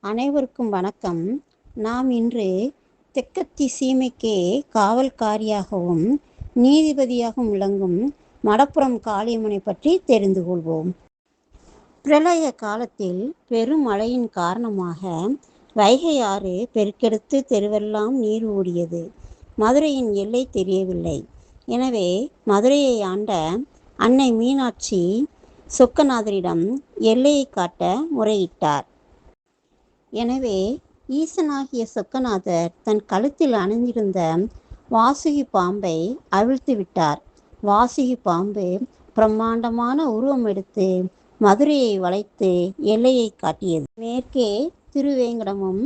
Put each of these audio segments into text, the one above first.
அனைவருக்கும் வணக்கம். நாம் இன்று தெற்கத்தி சீமைக்கே காவல்காரியாகவும் நீதிபதியாகவும் விளங்கும் மடப்புறம் காளியம்மனை பற்றி தெரிந்து கொள்வோம். பிரளய காலத்தில் பெரும் மழையின் காரணமாக வைகை ஆறு பெருக்கெடுத்து தெருவெல்லாம் நீர் ஓடியது. மதுரையின் எல்லை தெரியவில்லை. எனவே மதுரையை ஆண்ட அன்னை மீனாட்சி சொக்கநாதரிடம் எல்லையை காட்ட முறையிட்டார். எனவே ஈசனாகிய சொக்கநாதர் தன் கழுத்தில் அணிந்திருந்த வாசுகி பாம்பை அவிழ்த்து விட்டார். வாசுகி பாம்பு பிரம்மாண்டமான உருவம் எடுத்து மதுரையை வளைத்து எல்லையை காட்டியது. மேற்கே திருவேங்கடமும்,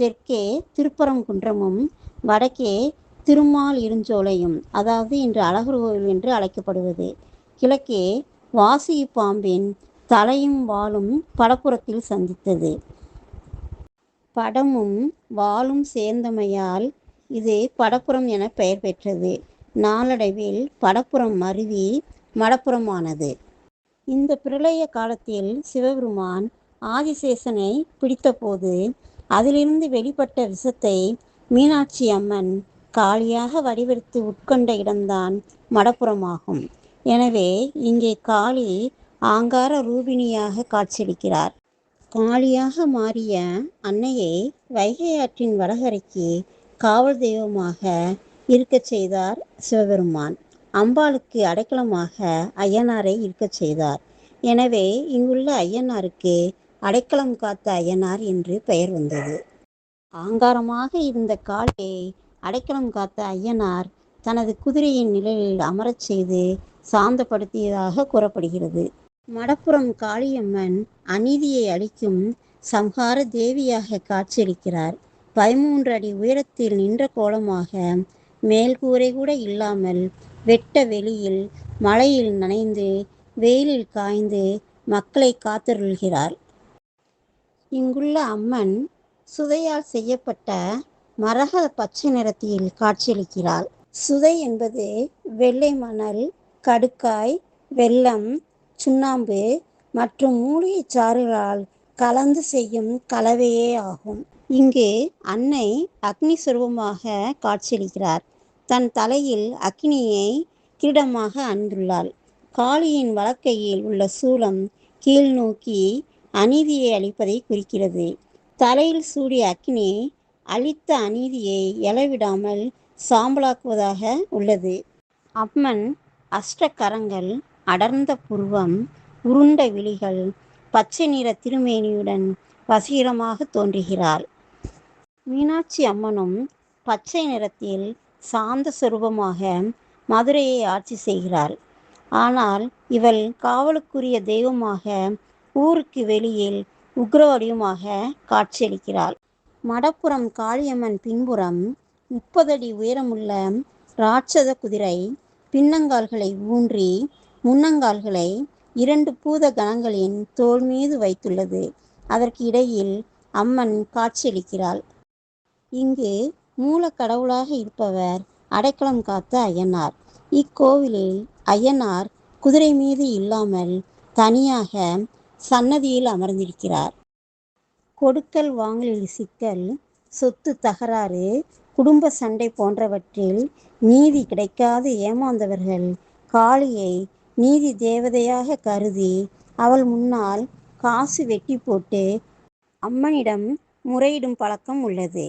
தெற்கே திருப்பரங்குன்றமும், வடக்கே திருமால் இருஞ்சோலையும், அதாவது இன்று அழகர் கோவில் என்று அழைக்கப்படுவது, கிழக்கே வாசுகி பாம்பின் தலையும் வாலும் படப்புறத்தில் சந்தித்தது. படமும் வாலும் சேர்ந்தமையால் இது படப்புறம் என பெயர் பெற்றது. நாளடைவில் படப்புறம் மருவி மடப்புறமானது. இந்த பிரளய காலத்தில் சிவபெருமான் ஆதிசேஷனை பிடித்தபோது அதிலிருந்து வெளிப்பட்ட விஷத்தை மீனாட்சி அம்மன் காளியாக வடிவெடுத்து உட்கொண்ட இடம்தான் மடப்புறமாகும். எனவே இங்கே காளி ஆங்கார ரூபிணியாக காட்சியளிக்கிறார். காளியாக மாறிய அன்னையை வைகை ஆற்றின் வடகரைக்கு காவல் தெய்வமாக இருக்கச் செய்தார் சிவபெருமான். அம்பாளுக்கு அடைக்கலமாக ஐயனாரை இருக்கச் செய்தார். எனவே இங்குள்ள ஐயனாருக்கு அடைக்கலம் காத்த ஐயனார் என்று பெயர் வந்தது. ஆங்காரமாக இருந்த காளியை அடைக்கலம் காத்த ஐயனார் தனது குதிரையின் நிழலில் அமரச் செய்து சாந்தப்படுத்தியதாக கூறப்படுகிறது. மடப்புறம் காளியம்மன் அநீதியை அழிக்கும் சம்ஹார தேவியாக காட்சியளிக்கிறார். 13 அடி உயரத்தில் நின்ற கோலமாக, மேல்கூரை கூட இல்லாமல் வெட்ட வெளியில் மழையில் நனைந்து வெயிலில் காய்ந்து மக்களை காத்தருள்கிறார். இங்குள்ள அம்மன் சுதையால் செய்யப்பட்ட மரகத பச்சை நிறத்தில் காட்சியளிக்கிறாள். சுதை என்பது வெள்ளை மணல், கடுக்காய், வெல்லம், சுண்ணாம்பு மற்றும் மூலிகை சாறுகளால் கலந்து செய்யும் கலவையே ஆகும். இங்கு அன்னை அக்னி சுரூபமாக காட்சியளிக்கிறார். தன் தலையில் அக்னியை கிரீடமாக அணிந்துள்ளாள். காளியின் வலக்கையில் உள்ள சூலம் கீழ் நோக்கி அநீதியை அழிப்பதை குறிக்கிறது. தலையில் சூடிய அக்னி அழித்த அநீதியை எழவிடாமல் சாம்பலாக்குவதாக உள்ளது. அம்மன் அஷ்டகரங்கள், அடர்ந்த புருவம், உருண்ட விழிகள், பச்சை நிற திருமேனியுடன் வசீகரமாக தோன்றுகிறாள். மீனாட்சி அம்மனும் பச்சை நிறத்தில் சாந்த சொரூபமாக மதுரையை ஆட்சி செய்கிறாள். ஆனால் இவள் காவலுக்குரிய தெய்வமாக ஊருக்கு வெளியில் உக்ர வடிவமாக காட்சியளிக்கிறாள். மடப்புறம் காளியம்மன் பின்புறம் 30 அடி உயரமுள்ள ராட்சத குதிரை பின்னங்கால்களை ஊன்றி முன்னங்கால்களை 2 பூத கணங்களின் தோள் மீது வைத்துள்ளது. அதற்கு இடையில் அம்மன் காட்சியளிக்கிறாள். இங்கு மூல கடவுளாக இருப்பவர் அடைக்கலம் காத்த ஐயனார். இக்கோவிலில் ஐயனார் குதிரை மீது இல்லாமல் தனியாக சன்னதியில் அமர்ந்திருக்கிறார். கொடுக்கல் வாங்கலில் சிக்கல், சொத்து தகராறு, குடும்ப சண்டை போன்றவற்றில் நீதி கிடைக்காது ஏமாந்தவர்கள் காளியை நீதி தேவதையாக கருதி அவள் முன்னால் காசு வெட்டி போட்டு அம்மனிடம் முறையிடும் பழக்கம் உள்ளது.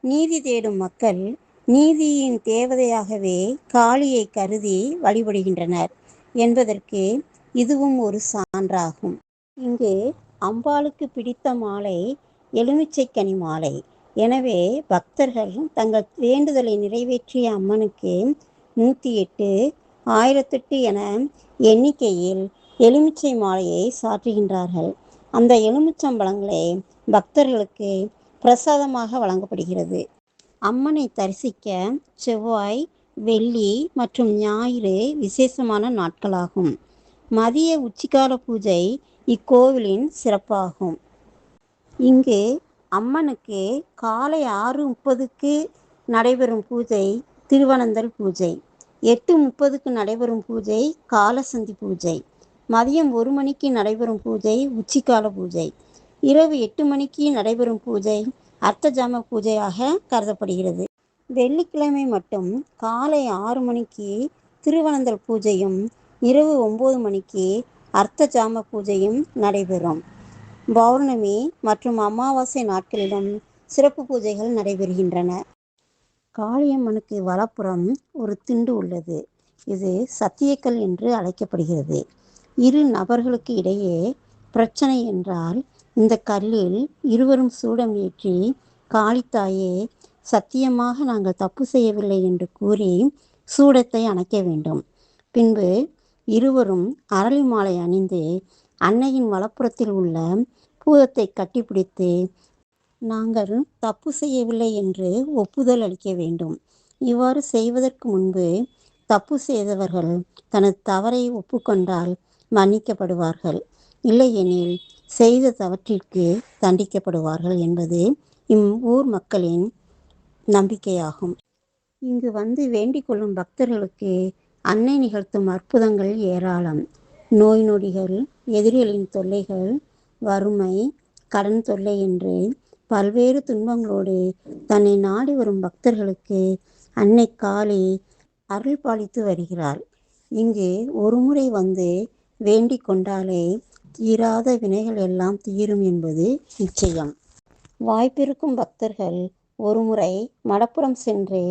நீதி தேடும் மக்கள் நீதியின் தேவதையாகவே காளியை கருதி வழிபடுகின்றனர் என்பதற்கு இதுவும் ஒரு சான்றாகும். இங்கு அம்பாளுக்கு பிடித்த மாலை எலுமிச்சைக்கனி மாலை. எனவே பக்தர்கள் தங்கள் வேண்டுதலை நிறைவேற்றிய அம்மனுக்கு 108, 1008 என எண்ணிக்கையில் எலுமிச்சை மாலையை சாற்றுகின்றார்கள். அந்த எலுமிச்சம்பழங்களே பக்தர்களுக்கு பிரசாதமாக வழங்கப்படுகிறது. அம்மனை தரிசிக்க செவ்வாய், வெள்ளி மற்றும் ஞாயிறு விசேஷமான நாட்களாகும். மதிய உச்சிக்கால பூஜை இக்கோவிலின் சிறப்பாகும். இங்கு அம்மனுக்கு காலை 6:30க்கு நடைபெறும் பூஜை திருவனந்தல் பூஜை, 8:30க்கு நடைபெறும் பூஜை காலசந்தி பூஜை, மதியம் 1 மணிக்கு நடைபெறும் பூஜை உச்சிக்கால பூஜை, இரவு 8 மணிக்கு நடைபெறும் பூஜை அர்த்தஜாம பூஜையாக கருதப்படுகிறது. வெள்ளிக்கிழமை மட்டும் காலை 6 மணிக்கு திருவனந்தல் பூஜையும் இரவு 9 மணிக்கு அர்த்தஜாம பூஜையும் நடைபெறும். பௌர்ணமி மற்றும் அமாவாசை நாட்களிலும் சிறப்பு பூஜைகள் நடைபெறுகின்றன. காளியம்மனுக்கு வலப்புறம் ஒரு திண்டு உள்ளது. இது சத்தியக்கல் என்று அழைக்கப்படுகிறது. இரு நபர்களுக்கு இடையே பிரச்சனை என்றால் இந்த கல்லில் இருவரும் சூடம் ஏற்றி காளித்தாயே, சத்தியமாக நாங்கள் தப்பு செய்யவில்லை என்று கூறி சூடத்தை அணைக்க வேண்டும். பின்பு இருவரும் அரளி மாலை அணிந்து அன்னையின் வலப்புறத்தில் உள்ள பூதத்தை கட்டிப்பிடித்து நாங்கள் தப்பு செய்யவில்லை என்று ஒப்புதல் அளிக்க வேண்டும். இவ்வாறு செய்வதற்கு முன்பு தப்பு செய்தவர்கள் தனது தவறை ஒப்புக்கொண்டால் மன்னிக்கப்படுவார்கள், இல்லையெனில் செய்த தவற்றிற்கு தண்டிக்கப்படுவார்கள் என்பது ஊர் மக்களின் நம்பிக்கையாகும். இங்கு வந்து வேண்டிக் கொள்ளும் பக்தர்களுக்கு அன்னை நிகழ்த்தும் அற்புதங்கள் ஏராளம். நோய் நொடிகள், எதிரிகளின் தொல்லைகள், வறுமை, கடன் தொல்லை என்று பல்வேறு துன்பங்களோடு தன்னை நாடி வரும் பக்தர்களுக்கு அன்னை காளி அருள் பாலித்து வருகிறாள். இங்கு ஒருமுறை வந்து வேண்டிக் கொண்டாலே தீராத வினைகள் எல்லாம் தீரும் என்பது நிச்சயம். வாய்ப்பிருக்கும் பக்தர்கள் ஒருமுறை மடப்புறம் சென்று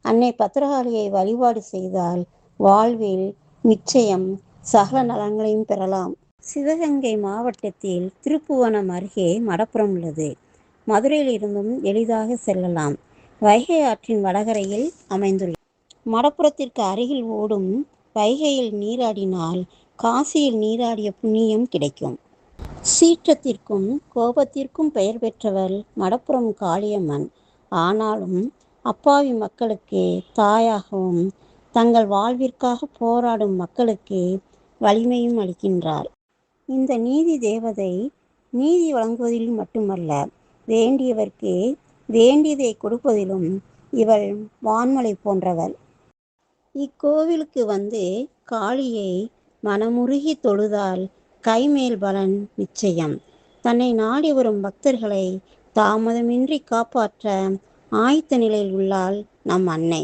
அன்னை பத்திரகாளியை வழிபாடு செய்தால் வாழ்வில் நிச்சயம் சகல நலன்களையும் பெறலாம். சிவகங்கை மாவட்டத்தில் திருப்புவனம் அருகே மடப்புறம் உள்ளது. மதுரையில் இருந்தும் எளிதாக செல்லலாம். வைகை ஆற்றின் வடகரையில் அமைந்துள்ளது. மடப்புறத்திற்கு அருகில் ஓடும் வைகையில் நீராடினால் காசியில் நீராடிய புண்ணியம் கிடைக்கும். சீற்றத்திற்கும் கோபத்திற்கும் பெயர் பெற்றவள் மடப்புறம் காளியம்மன். ஆனாலும் அப்பாவி மக்களுக்கு தாயாகவும் தங்கள் வாழ்விற்காக போராடும் மக்களுக்கு வலிமையும் அளிக்கின்றாள். இந்த நீதி தேவதை நீதி வழங்குவதில் மட்டுமல்ல, வேண்டியவர்க்கு வேண்டியதை கொடுப்பதிலும் இவள் வான்மலை போன்றவள். இக்கோவிலுக்கு வந்து காளியை மனமுருகி தொழுதால் கைமேல் பலன் நிச்சயம். தன்னை நாடி வரும் பக்தர்களை தாமதமின்றி காப்பாற்ற ஆயத்த நிலையில் உள்ளாள் நம் அன்னை.